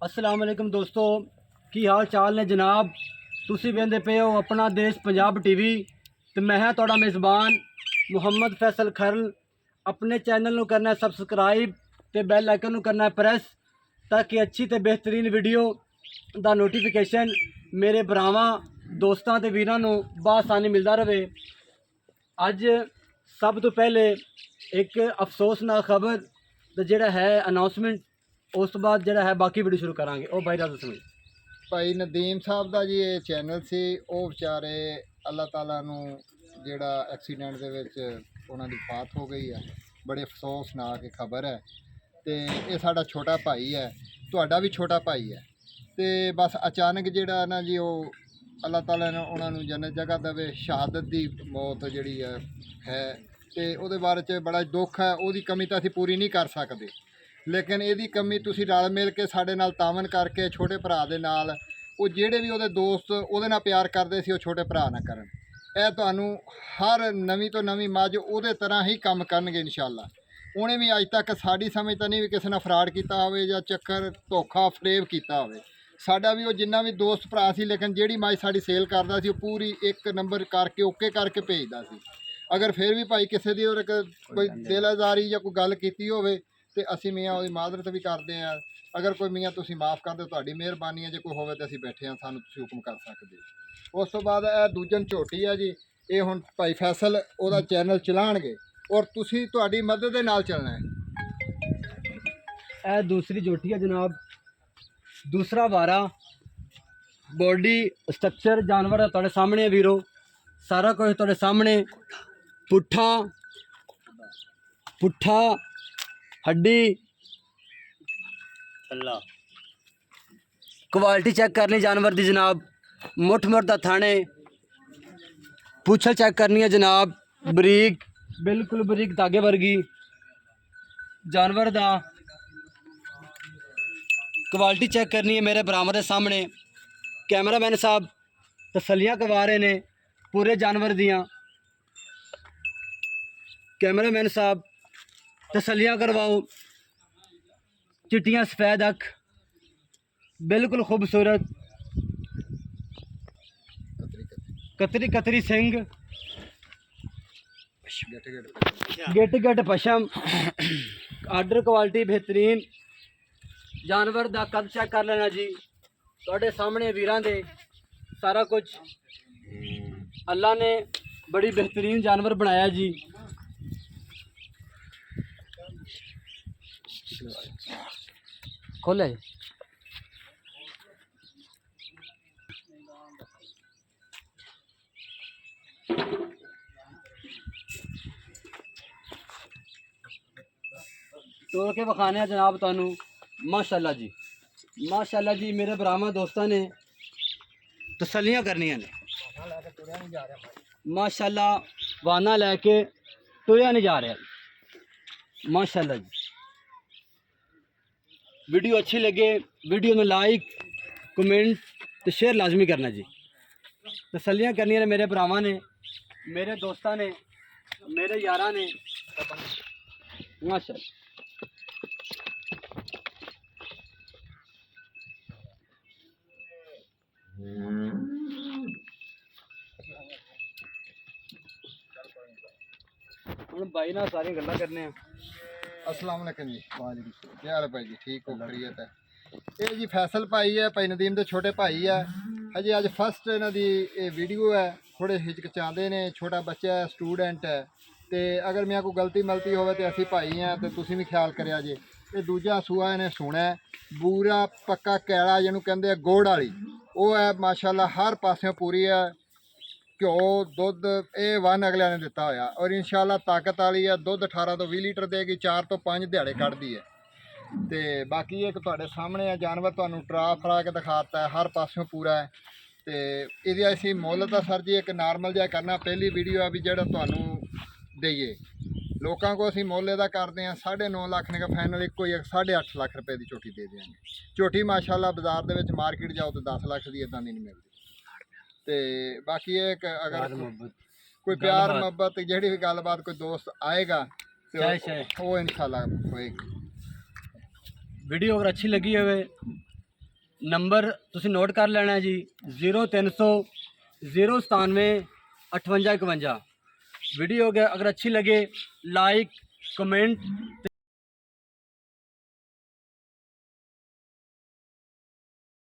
अस्सलाम वालेकुम दोस्तों, की हाल चाल ने जनाब। तुसी वेंदे पे हो अपना देश पंजाब टीवी ते मैं हां तुहाडा मेज़बान मुहम्मद फैसल खरल। अपने चैनल नूं करना सबसक्राइब ते बैल आइकन नूं करना प्रेस ताकि अच्छी ते बेहतरीन वीडियो दा नोटिफिकेशन मेरे भरावां दोस्तां ते वीरां नूं बासानी मिलदा रहे। अज सब तो पहले एक अफसोसनाक खबर ते जिहड़ा है अनाउंसमेंट, उस तो बाद जिहड़ा है बाकी वीडियो शुरू करांगे। ओ भाई राजा सुनो। ਭਾਈ ਨਦੀਮ ਸਾਹਿਬ ਦਾ ਜੀ ਇਹ ਚੈਨਲ ਸੀ। ਉਹ ਵਿਚਾਰੇ ਅੱਲਾਹ ਤਾਲਾ ਨੂੰ ਜਿਹੜਾ ਐਕਸੀਡੈਂਟ ਦੇ ਵਿੱਚ ਉਹਨਾਂ ਦੀ ਫਾਤ ਹੋ ਗਈ ਹੈ। ਬੜੇ ਅਫਸੋਸਨਾਕ ਇਹ ਖਬਰ ਹੈ। ਤੇ ਇਹ ਸਾਡਾ ਛੋਟਾ ਭਾਈ ਹੈ, ਤੁਹਾਡਾ ਵੀ ਛੋਟਾ ਭਾਈ ਹੈ। ਤੇ ਬਸ ਅਚਾਨਕ ਜਿਹੜਾ ਨਾ ਜੀ ਉਹ ਅੱਲਾਹ ਤਾਲਾ ਨੇ ਉਹਨਾਂ ਨੂੰ ਜੰਨਤ ਜਗ੍ਹਾ ਦੇਵੇ। ਸ਼ਹਾਦਤ ਦੀ ਮੌਤ ਜਿਹੜੀ ਹੈ ਤੇ ਉਹਦੇ ਬਾਰੇ 'ਚ ਬੜਾ ਦੁੱਖ ਹੈ। ਉਹਦੀ ਕਮੀ ਤਾਂ ਅਸੀਂ ਪੂਰੀ ਨਹੀਂ ਕਰ ਸਕਦੇ, ਲੇਕਿਨ ਇਹਦੀ ਕਮੀ ਤੁਸੀਂ ਰਲ ਮਿਲ ਕੇ ਸਾਡੇ ਨਾਲ ਤਾਵਨ ਕਰਕੇ ਛੋਟੇ ਭਰਾ ਦੇ ਨਾਲ, ਉਹ ਜਿਹੜੇ ਵੀ ਉਹਦੇ ਦੋਸਤ ਉਹਦੇ ਨਾਲ ਪਿਆਰ ਕਰਦੇ ਸੀ ਉਹ ਛੋਟੇ ਭਰਾ ਨਾਲ ਕਰਨ। ਇਹ ਤੁਹਾਨੂੰ ਹਰ ਨਵੀਂ ਤੋਂ ਨਵੀਂ ਮੱਝ ਉਹਦੇ ਤਰ੍ਹਾਂ ਹੀ ਕੰਮ ਕਰਨਗੇ ਇਨਸ਼ਾਅੱਲਾ। ਉਹਨੇ ਵੀ ਅੱਜ ਤੱਕ ਸਾਡੀ ਸਮਝ ਤਾਂ ਨਹੀਂ ਵੀ ਕਿਸੇ ਨਾਲ ਫਰਾਡ ਕੀਤਾ ਹੋਵੇ ਜਾਂ ਚੱਕਰ ਧੋਖਾ ਫਰੇਬ ਕੀਤਾ ਹੋਵੇ। ਸਾਡਾ ਵੀ ਉਹ ਜਿੰਨਾ ਵੀ ਦੋਸਤ ਭਰਾ ਸੀ, ਲੇਕਿਨ ਜਿਹੜੀ ਮੱਝ ਸਾਡੀ ਸੇਲ ਕਰਦਾ ਸੀ ਉਹ ਪੂਰੀ ਇੱਕ ਨੰਬਰ ਕਰਕੇ ਓਕੇ ਕਰਕੇ ਭੇਜਦਾ ਸੀ। ਅਗਰ ਫਿਰ ਵੀ ਭਾਈ ਕਿਸੇ ਦੀ ਉਹ ਕੋਈ ਦਿਲਆਜ਼ਾਰੀ ਜਾਂ ਕੋਈ ਗੱਲ ਕੀਤੀ ਹੋਵੇ ਤੇ ਅਸੀਂ ਮੀਆਂ ਉਹਦੀ ਮਾਜ਼ਰਤ ਵੀ ਕਰਦੇ ਹਾਂ। ਅਗਰ ਕੋਈ ਮੀਆਂ ਤੁਸੀਂ ਮਾफ़ ਕਰ ਦਿਓ, ਤੁਹਾਡੀ ਮਿਹਰਬਾਨੀ ਹੈ। ਜੇ ਕੋਈ ਹੋਵੇ ਤਾਂ ਅਸੀਂ ਬੈਠੇ ਹਾਂ, ਸਾਨੂੰ ਤੁਸੀਂ ਹੁਕਮ ਕਰ ਸਕਦੇ ਹੋ। ਉਸ ਤੋਂ ਬਾਅਦ ਇਹ ਦੂਜਨ ਝੋਟੀ ਹੈ ਜੀ, ਇਹ ਹੁਣ ਭਾਈ ਫੈਸਲ ਉਹਦਾ ਚੈਨਲ ਚਲਾਉਣਗੇ ਔਰ ਤੁਸੀਂ ਤੁਹਾਡੀ ਮਦਦ ਦੇ ਨਾਲ ਚੱਲਣਾ ਹੈ। ਇਹ दूसरी झोटी है जनाब। दूसरा वारा बॉडी स्ट्रक्चर जानवर तुहाडे सामने है वीरो, सारा कुछ तुहाडे सामने। पुट्ठा पुट्ठा हड्डी क्वालिटी चेक करनी जानवर दी जनाब। मुठ मुठ दा थाने पूछल चेक करनी है जनाब, बरीक बिल्कुल बरीक धागे वर्गी जानवर दा क्वालिटी चेक करनी है मेरे बराबर के सामने। कैमरामैन साहब तसलियां करवा रहे ने पूरे जानवर दियाँ। कैमरामैन साहब तसलियां करवाओ। चिट्टियां सफ़ेद अख, बिल्कुल खूबसूरत, कतरी कतरी सिंग, गिट गिट पशम, आर्डर क्वालिटी बेहतरीन जानवर दा कद चेक कर लेना जी। तुहाडे सामने वीरां दे सारा कुछ अल्लाह ने बड़ी बेहतरीन जानवर बनाया जी। खोले तोड़ के विखाने जनाब तुहानू। माशाअल्लाह जी, माशाअल्लाह जी। मेरे भरावां दोस्तां ने तसलियां करनियां ने माशाअल्लाह। वाना लैके तुरिया नहीं जा रहा माशाअल्लाह जी। वीडियो अच्छी लगे वीडियो में लाइक कमेंट तो शेयर लाजमी करना जी। तसलियां करनियां ने मेरे भरावां ने, मेरे दोस्तां ने, मेरे यारां ने माशाअल्लाह। ਹੁਣ ਬਾਈ ਨਾਲ ਸਾਰੀਆਂ ਗੱਲਾਂ ਕਰਨੇ ਆ। अस्सलाम वालेकुम जी। वालेकुम सलाम। क्या हाल है भाई जी? ठीक हो? खैरियत है। ਇਹ ਜੀ ਫੈਸਲ ਭਾਈ ਹੈ, ਭਾਈ ਨਦੀਮ ਦੇ ਛੋਟੇ ਭਾਈ ਹੈ। ਹਜੇ ਅੱਜ ਫਸਟ ਇਹਨਾਂ ਦੀ ਇਹ ਵੀਡੀਓ ਹੈ। ਥੋੜੇ ਹਿਚਕਚਾਉਂਦੇ ਨੇ, ਛੋਟਾ ਬੱਚਾ ਹੈ, ਸਟੂਡੈਂਟ ਹੈ। ਤੇ ਅਗਰ ਮੈਂ ਕੋਈ ਗਲਤੀ ਮਲਤੀ ਹੋਵੇ ਤੇ ਅਸੀਂ ਭਾਈ ਹਾਂ ਤੇ ਤੁਸੀਂ ਵੀ ਖਿਆਲ ਕਰਿਆ ਜੇ। ਇਹ ਦੂਜਾ ਸੂਆ ਇਹਨੇ ਸੁਣਾ ਬੂਰਾ ਪੱਕਾ ਕੈਲਾ ਜਿਹਨੂੰ ਕਹਿੰਦੇ ਆ ਗੋੜ ਵਾਲੀ, ਉਹ ਹੈ ਮਾਸ਼ਾਅੱਲਾ। ਹਰ ਪਾਸਿਓਂ ਪੂਰੀ ਹੈ। ਘਿਓ ਦੁੱਧ ਇਹ ਵਨ ਅਗਲਿਆਂ ਨੇ ਦਿੱਤਾ ਹੋਇਆ ਔਰ ਇਨਸ਼ਾਅੱਲਾ ਤਾਕਤ ਵਾਲੀ ਹੈ। ਦੁੱਧ 18 ਤੋਂ 20 ਲੀਟਰ ਦੇਗੀ, 4 ਤੋਂ 5 ਦਿਹਾੜੇ ਕੱਢਦੀ ਹੈ। ਤੇ ਬਾਕੀ ਇੱਕ ਤੁਹਾਡੇ ਸਾਹਮਣੇ ਹੈ ਜਾਨਵਰ, ਤੁਹਾਨੂੰ ਟਰਾ ਫਰਾ ਕੇ ਦਿਖਾਤਾ ਹੈ, ਹਰ ਪਾਸਿਓਂ ਪੂਰਾ ਹੈ। ਤੇ ਇਹਦੀ ਅਸੀਂ ਮੁੱਲ ਤਾਂ ਸਰ ਜੀ ਇੱਕ ਨਾਰਮਲ ਜਿਹਾ ਕਰਨਾ। ਪਹਿਲੀ ਵੀਡੀਓ ਆ ਵੀ ਜਿਹੜਾ ਤੁਹਾਨੂੰ ਦਈਏ। ਲੋਕਾਂ ਕੋਲ ਅਸੀਂ ਮੁੱਲ ਇਹਦਾ ਕਰਦੇ ਹਾਂ 9.5 ਲੱਖ ਨੇ, ਫਾਈਨਲ ਇੱਕੋ ਹੀ 8.5 ਲੱਖ ਰੁਪਏ ਦੀ ਝੋਟੀ ਦੇ ਦਿਆਂਗੇ। ਝੋਟੀ ਮਾਸ਼ਾਅੱਲਾ ਬਾਜ਼ਾਰ ਦੇ ਵਿੱਚ ਮਾਰਕੀਟ ਜਾਓ ਤਾਂ 10 ਲੱਖ ਦੀ ਇਦਾਂ ਦੀ ਨਹੀਂ ਮਿਲਦੀ। ਤੇ ਬਾਕੀ ਇਹ ਅਗਰ ਕੋਈ ਪਿਆਰ ਮੁਹੱਬਤ ਜਿਹੜੀ ਵੀ ਗੱਲਬਾਤ ਕੋਈ ਦੋਸਤ ਆਏਗਾ तो वो इंशाल्लाह होएगी। वीडियो अगर अच्छी लगी हो ਨੰਬਰ ਤੁਸੀਂ ਨੋਟ ਕਰ ਲੈਣਾ ਜੀ 0300 097 5851। वीडियो अगर अच्छी लगे लाइक कमेंट